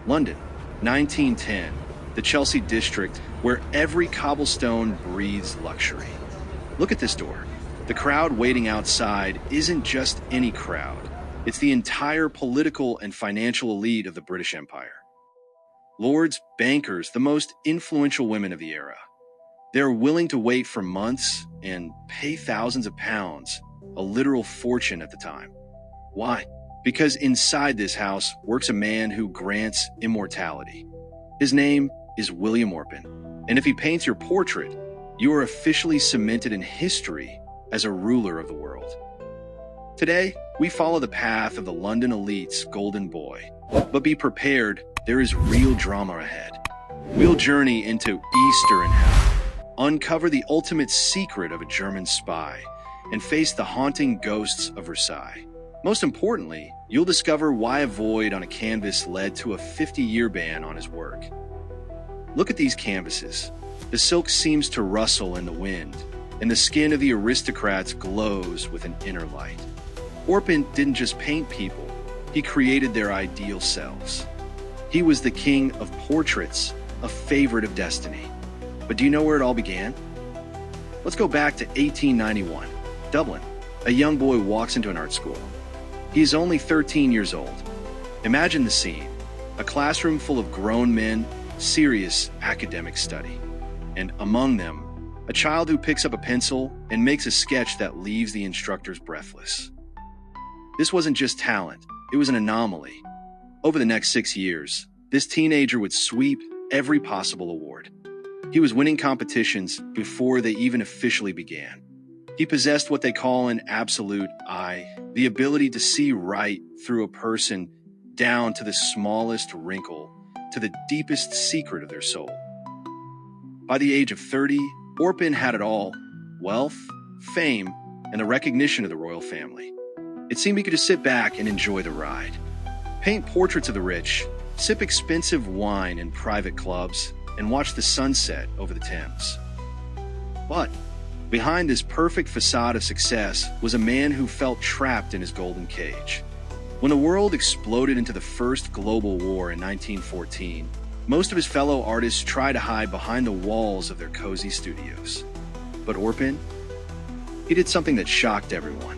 London, 1910, the Chelsea district where every cobblestone breathes luxury. Look at this door. The crowd waiting outside isn't just any crowd. It's the entire political and financial elite of the British Empire. Lords, bankers, the most influential women of the era. They're willing to wait for months and pay thousands of pounds, a literal fortune at the time. Why? Because inside this house works a man who grants immortality. His name is William Orpen, and if he paints your portrait, you are officially cemented in history as a ruler of the world. Today, we follow the path of the London elite's golden boy. But be prepared, there is real drama ahead. We'll journey into Easter and hell, uncover the ultimate secret of a German spy, and face the haunting ghosts of Versailles. Most importantly, you'll discover why a void on a canvas led to a 50-year ban on his work. Look at these canvases. The silk seems to rustle in the wind, and the skin of the aristocrats glows with an inner light. Orpen didn't just paint people, he created their ideal selves. He was the king of portraits, a favorite of destiny. But do you know where it all began? Let's go back to 1891, Dublin. A young boy walks into an art school. He is only 13 years old. Imagine the scene, a classroom full of grown men, serious academic study. And among them, a child who picks up a pencil and makes a sketch that leaves the instructors breathless. This wasn't just talent, it was an anomaly. Over the next 6 years, this teenager would sweep every possible award. He was winning competitions before they even officially began. He possessed what they call an absolute eye, the ability to see right through a person down to the smallest wrinkle, to the deepest secret of their soul. By the age of 30, Orpen had it all: wealth, fame, and the recognition of the royal family. It seemed he could just sit back and enjoy the ride. Paint portraits of the rich, sip expensive wine in private clubs, and watch the sunset over the Thames. But behind this perfect facade of success was a man who felt trapped in his golden cage. When the world exploded into the First Global War in 1914, most of his fellow artists tried to hide behind the walls of their cozy studios. But Orpen, he did something that shocked everyone.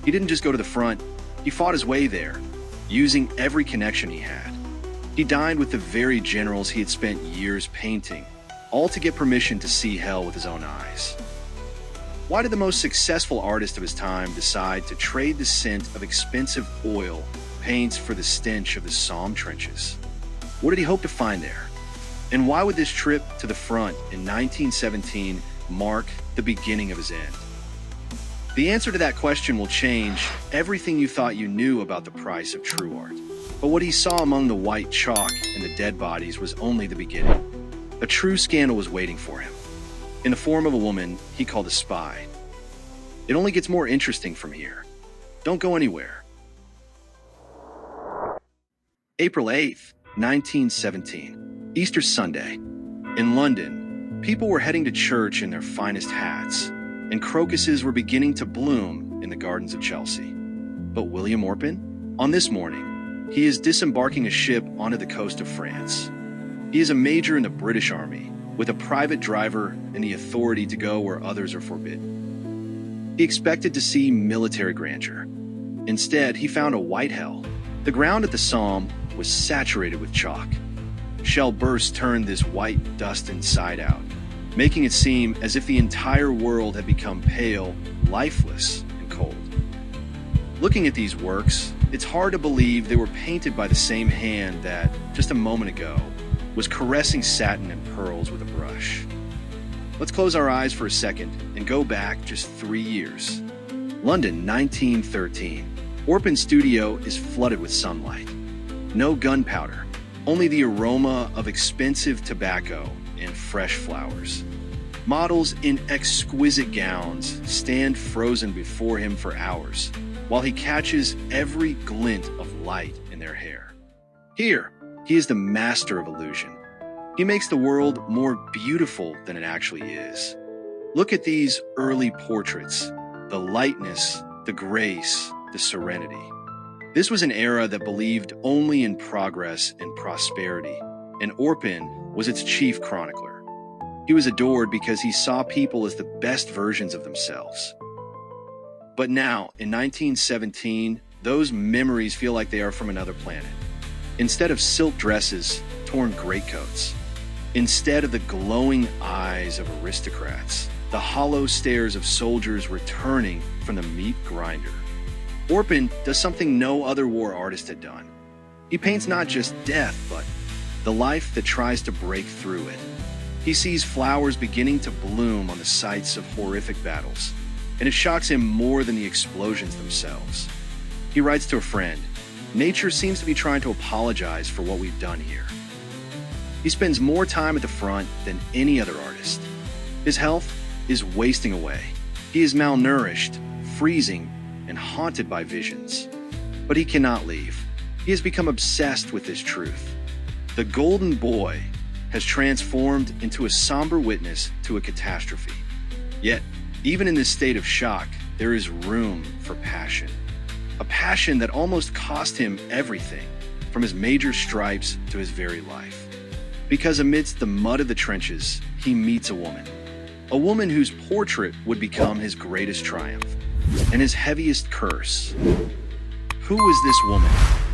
He didn't just go to the front, he fought his way there, using every connection he had. He dined with the very generals he had spent years painting, all to get permission to see hell with his own eyes. Why did the most successful artist of his time decide to trade the scent of expensive oil paints for the stench of the Somme trenches? What did he hope to find there? And why would this trip to the front in 1917 mark the beginning of his end? The answer to that question will change everything you thought you knew about the price of true art. But what he saw among the white chalk and the dead bodies was only the beginning. A true scandal was waiting for him, in the form of a woman he called a spy. It only gets more interesting from here. Don't go anywhere. April 8th, 1917, Easter Sunday. In London, people were heading to church in their finest hats, and crocuses were beginning to bloom in the gardens of Chelsea. But William Orpen? On this morning, he is disembarking a ship onto the coast of France. He is a major in the British Army, with a private driver and the authority to go where others are forbidden. He expected to see military grandeur. Instead, he found a white hell. The ground at the Somme was saturated with chalk. Shell bursts turned this white dust inside out, making it seem as if the entire world had become pale, lifeless, and cold. Looking at these works, it's hard to believe they were painted by the same hand that, just a moment ago, was caressing satin and pearls with a brush. Let's close our eyes for a second and go back just 3 years. London, 1913. Orpen's studio is flooded with sunlight. No gunpowder, only the aroma of expensive tobacco and fresh flowers. Models in exquisite gowns stand frozen before him for hours, while he catches every glint of light in their hair. Here, he is the master of illusion. He makes the world more beautiful than it actually is. Look at these early portraits, the lightness, the grace, the serenity. This was an era that believed only in progress and prosperity, and Orpen was its chief chronicler. He was adored because he saw people as the best versions of themselves. But now, in 1917, those memories feel like they are from another planet. Instead of silk dresses, torn greatcoats. Instead of the glowing eyes of aristocrats, the hollow stares of soldiers returning from the meat grinder. Orpen does something no other war artist had done. He paints not just death, but the life that tries to break through it. He sees flowers beginning to bloom on the sites of horrific battles, and it shocks him more than the explosions themselves. He writes to a friend, "Nature seems to be trying to apologize for what we've done here." He spends more time at the front than any other artist. His health is wasting away. He is malnourished, freezing, and haunted by visions. But he cannot leave. He has become obsessed with this truth. The golden boy has transformed into a somber witness to a catastrophe. Yet, even in this state of shock, there is room for passion. A passion that almost cost him everything, from his major stripes to his very life. Because amidst the mud of the trenches, he meets a woman whose portrait would become his greatest triumph, and his heaviest curse. Who was this woman,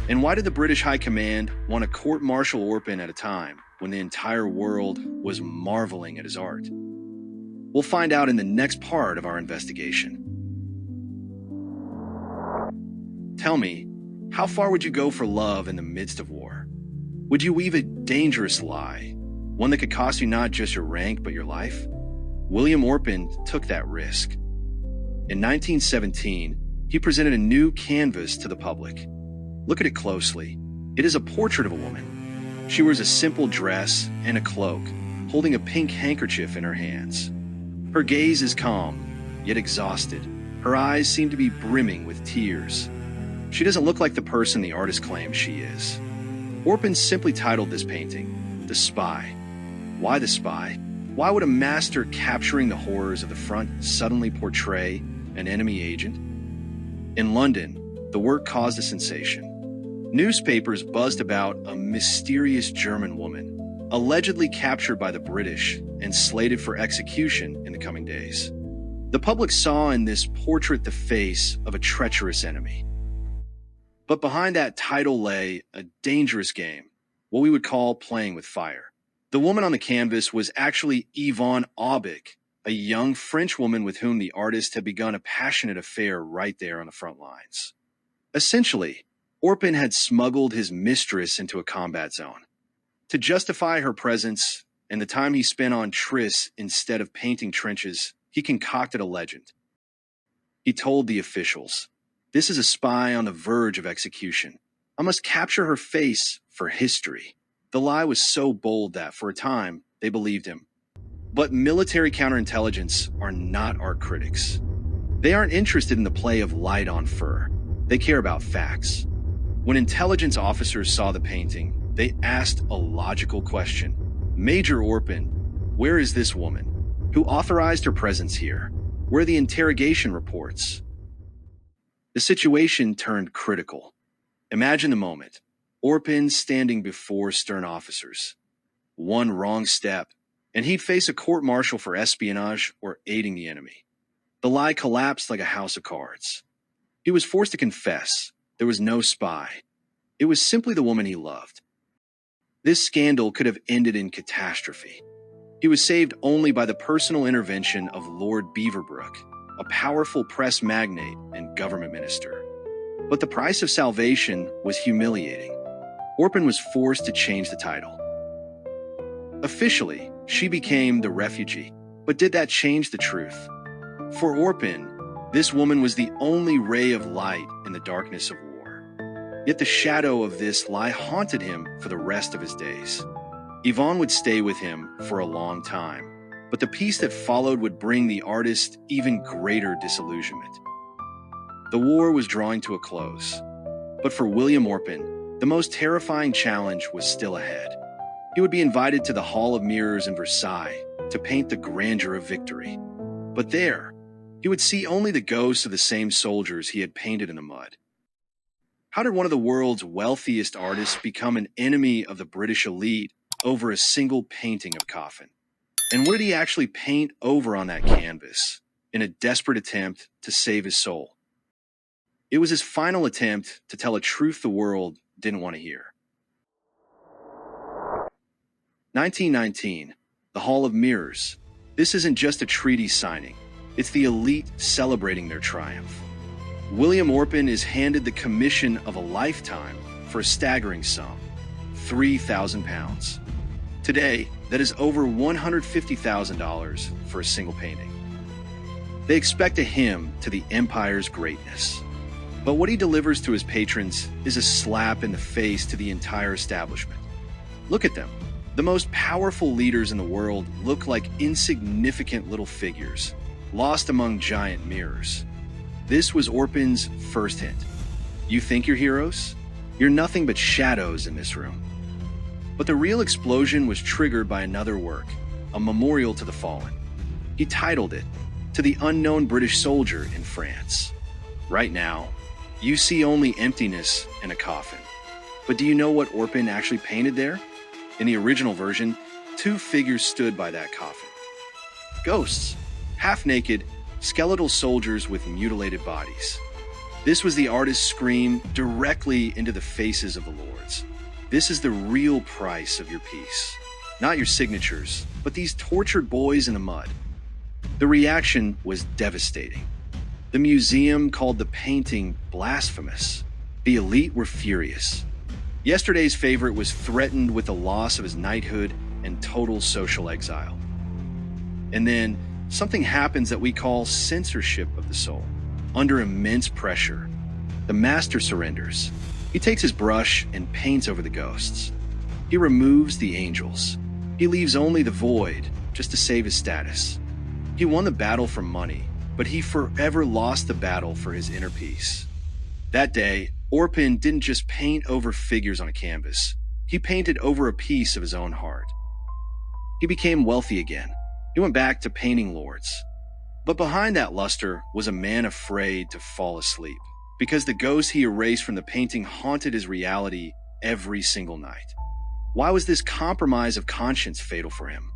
and why did the British High Command want to court-martial Orpen at a time when the entire world was marveling at his art? We'll find out in the next part of our investigation. Tell me, how far would you go for love in the midst of war? Would you weave a dangerous lie, one that could cost you not just your rank but your life? William Orpen took that risk. In 1917, he presented a new canvas to the public. Look at it closely. It is a portrait of a woman. She wears a simple dress and a cloak, holding a pink handkerchief in her hands. Her gaze is calm, yet exhausted. Her eyes seem to be brimming with tears. She doesn't look like the person the artist claims she is. Orpen simply titled this painting, The Spy. Why the spy? Why would a master capturing the horrors of the front suddenly portray an enemy agent? In London, the work caused a sensation. Newspapers buzzed about a mysterious German woman, allegedly captured by the British and slated for execution in the coming days. The public saw in this portrait the face of a treacherous enemy. But behind that title lay a dangerous game, what we would call playing with fire. The woman on the canvas was actually Yvonne Aubic, a young French woman with whom the artist had begun a passionate affair right there on the front lines. Essentially, Orpen had smuggled his mistress into a combat zone. To justify her presence and the time he spent on trysts instead of painting trenches, he concocted a legend. He told the officials, "This is a spy on the verge of execution. I must capture her face for history." The lie was so bold that, for a time, they believed him. But military counterintelligence are not art critics. They aren't interested in the play of light on fur. They care about facts. When intelligence officers saw the painting, they asked a logical question. "Major Orpen, where is this woman? Who authorized her presence here? Where are the interrogation reports?" The situation turned critical. Imagine the moment. Orpen standing before stern officers. One wrong step, and he'd face a court-martial for espionage or aiding the enemy. The lie collapsed like a house of cards. He was forced to confess there was no spy. It was simply the woman he loved. This scandal could have ended in catastrophe. He was saved only by the personal intervention of Lord Beaverbrook, a powerful press magnate and government minister. But the price of salvation was humiliating. Orpen was forced to change the title. Officially, she became the refugee. But did that change the truth? For Orpen, this woman was the only ray of light in the darkness of war. Yet the shadow of this lie haunted him for the rest of his days. Yvonne would stay with him for a long time, but the peace that followed would bring the artist even greater disillusionment. The war was drawing to a close. But for William Orpen, the most terrifying challenge was still ahead. He would be invited to the Hall of Mirrors in Versailles to paint the grandeur of victory. But there, he would see only the ghosts of the same soldiers he had painted in the mud. How did one of the world's wealthiest artists become an enemy of the British elite over a single painting of Coffin? And what did he actually paint over on that canvas in a desperate attempt to save his soul? It was his final attempt to tell a truth the world didn't want to hear. 1919, the Hall of Mirrors. This isn't just a treaty signing, it's the elite celebrating their triumph. William Orpen is handed the commission of a lifetime for a staggering sum, £3,000. Today, that is over $150,000 for a single painting. They expect a hymn to the empire's greatness. But what he delivers to his patrons is a slap in the face to the entire establishment. Look at them. The most powerful leaders in the world look like insignificant little figures, lost among giant mirrors. This was Orpen's first hint. You think you're heroes? You're nothing but shadows in this room. But the real explosion was triggered by another work, a memorial to the fallen. He titled it, "To the Unknown British Soldier in France." Right now, you see only emptiness and a coffin. But do you know what Orpen actually painted there? In the original version, two figures stood by that coffin. Ghosts, half-naked, skeletal soldiers with mutilated bodies. This was the artist's scream directly into the faces of the lords. This is the real price of your piece. Not your signatures, but these tortured boys in the mud. The reaction was devastating. The museum called the painting blasphemous. The elite were furious. Yesterday's favorite was threatened with the loss of his knighthood and total social exile. And then something happens that we call censorship of the soul. Under immense pressure, the master surrenders. He takes his brush and paints over the ghosts. He removes the angels. He leaves only the void just to save his status. He won the battle for money, but he forever lost the battle for his inner peace. That day, Orpen didn't just paint over figures on a canvas. He painted over a piece of his own heart. He became wealthy again. He went back to painting lords. But behind that luster was a man afraid to fall asleep, because the ghosts he erased from the painting haunted his reality every single night. Why was this compromise of conscience fatal for him?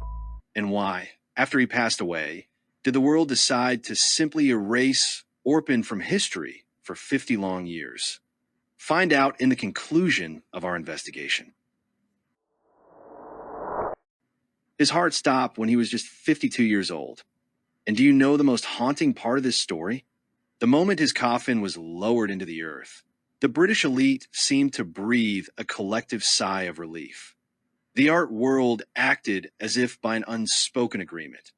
And why, after he passed away, did the world decide to simply erase Orpen from history for 50 long years? Find out in the conclusion of our investigation. His heart stopped when he was just 52 years old. And do you know the most haunting part of this story? The moment his coffin was lowered into the earth, the British elite seemed to breathe a collective sigh of relief. The art world acted as if by an unspoken agreement.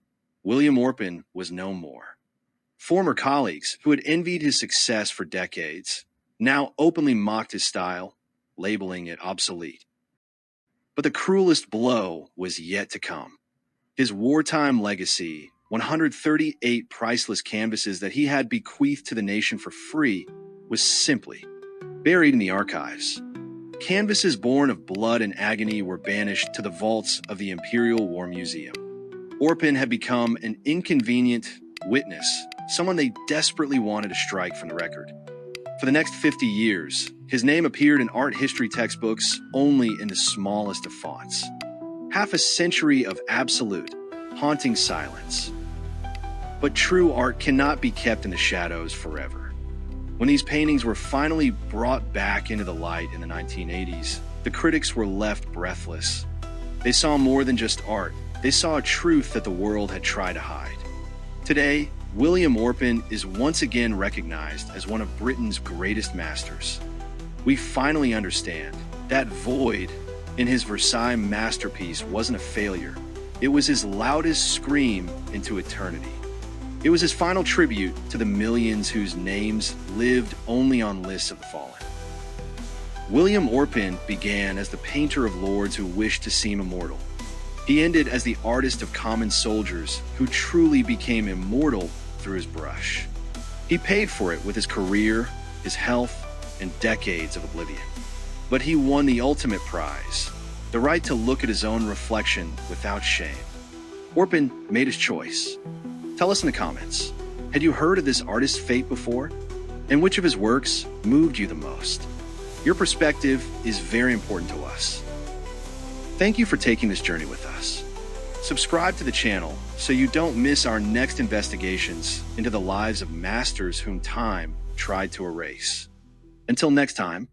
William Orpen was no more. Former colleagues who had envied his success for decades now openly mocked his style, labeling it obsolete. But the cruelest blow was yet to come. His wartime legacy, 138 priceless canvases that he had bequeathed to the nation for free, was simply buried in the archives. Canvases born of blood and agony were banished to the vaults of the Imperial War Museum. Orpen had become an inconvenient witness, someone they desperately wanted to strike from the record. For the next 50 years, his name appeared in art history textbooks only in the smallest of fonts. Half a century of absolute, haunting silence. But true art cannot be kept in the shadows forever. When these paintings were finally brought back into the light in the 1980s, the critics were left breathless. They saw more than just art. They saw a truth that the world had tried to hide. Today, William Orpen is once again recognized as one of Britain's greatest masters. We finally understand that void in his Versailles masterpiece wasn't a failure. It was his loudest scream into eternity. It was his final tribute to the millions whose names lived only on lists of the fallen. William Orpen began as the painter of lords who wished to seem immortal. He ended as the artist of common soldiers who truly became immortal through his brush. He paid for it with his career, his health, and decades of oblivion. But he won the ultimate prize, the right to look at his own reflection without shame. Orpen made his choice. Tell us in the comments, had you heard of this artist's fate before? And which of his works moved you the most? Your perspective is very important to us. Thank you for taking this journey with us. Subscribe to the channel so you don't miss our next investigations into the lives of masters whom time tried to erase. Until next time,